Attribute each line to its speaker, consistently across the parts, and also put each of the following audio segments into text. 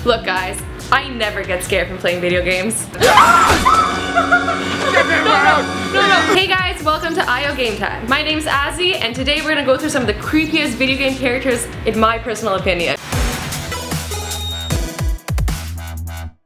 Speaker 1: Look guys, I never get scared from playing video games. No. Hey guys, welcome to IO Game Time. My name's Azzy, and today we're gonna go through some of the creepiest video game characters in my personal opinion.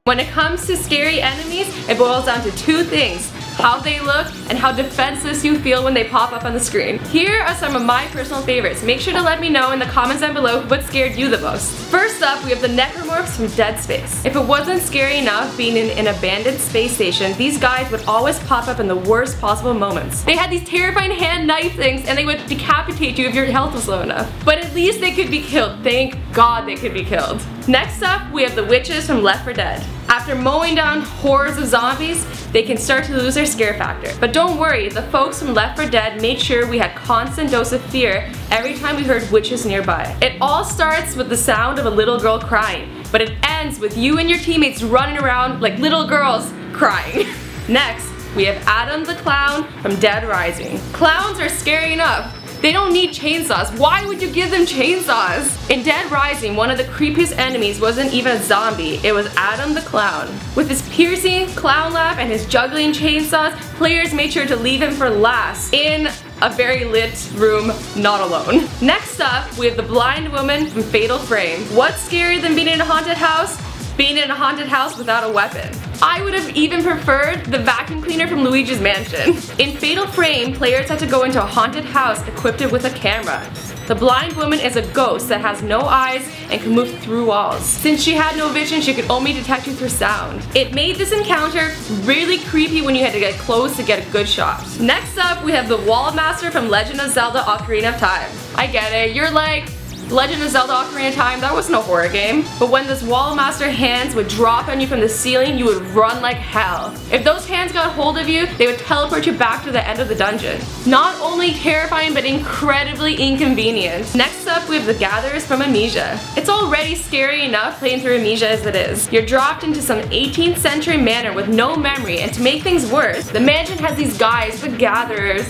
Speaker 1: When it comes to scary enemies, it boils down to two things: how they look and how defenseless you feel when they pop up on the screen. Here are some of my personal favorites. Make sure to let me know in the comments down below what scared you the most. First up, we have the Necromorphs from Dead Space. If it wasn't scary enough being in an abandoned space station, these guys would always pop up in the worst possible moments. They had these terrifying hand knife things and they would decapitate you if your health was low enough. But at least they could be killed. Thank God they could be killed. Next up, we have the witches from Left 4 Dead. After mowing down hordes of zombies, they can start to lose their scare factor. But don't worry, the folks from Left 4 Dead made sure we had constant dose of fear every time we heard witches nearby. It all starts with the sound of a little girl crying, but it ends with you and your teammates running around like little girls crying. Next, we have Adam the Clown from Dead Rising. Clowns are scary enough. They don't need chainsaws. Why would you give them chainsaws? In Dead Rising, one of the creepiest enemies wasn't even a zombie, it was Adam the Clown. With his piercing clown laugh and his juggling chainsaws, players made sure to leave him for last in a very lit room, not alone. Next up, we have the blind woman from Fatal Frame. What's scarier than being in a haunted house? Being in a haunted house without a weapon. I would have even preferred the vacuum cleaner from Luigi's Mansion. In Fatal Frame, players had to go into a haunted house equipped with a camera. The blind woman is a ghost that has no eyes and can move through walls. Since she had no vision, she could only detect you through sound. It made this encounter really creepy when you had to get close to get a good shot. Next up, we have the Wall Master from Legend of Zelda: Ocarina of Time. I get it, you're like, Legend of Zelda: Ocarina of Time, that wasn't a horror game. But when this Wall Master hands would drop on you from the ceiling, you would run like hell. If those hands got hold of you, they would teleport you back to the end of the dungeon. Not only terrifying, but incredibly inconvenient. Next up, we have the Gatherers from Amnesia. It's already scary enough playing through Amnesia as it is. You're dropped into some 18th century manor with no memory, and to make things worse, the mansion has these guys, the Gatherers.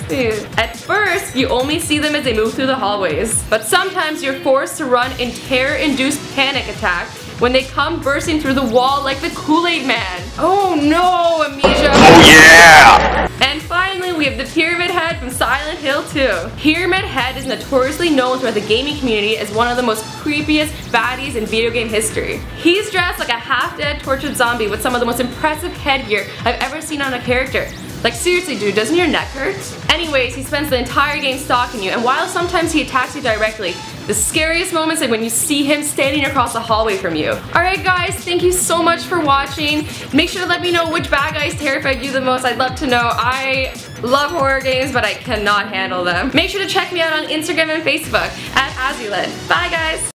Speaker 1: At first, you only see them as they move through the hallways, but sometimes you're forced to run in terror-induced panic attack when they come bursting through the wall like the Kool-Aid Man. Oh no, Amnesia.
Speaker 2: Oh yeah!
Speaker 1: And finally, we have the Pyramid Head from Silent Hill 2. Pyramid Head is notoriously known throughout the gaming community as one of the most creepiest baddies in video game history. He's dressed like a half-dead tortured zombie with some of the most impressive headgear I've ever seen on a character. Like seriously dude, doesn't your neck hurt? Anyways, he spends the entire game stalking you, and while sometimes he attacks you directly, the scariest moments are when you see him standing across the hallway from you. Alright guys, thank you so much for watching. Make sure to let me know which bad guys terrified you the most. I'd love to know. I love horror games, but I cannot handle them. Make sure to check me out on Instagram and Facebook at Azzylet. Bye guys!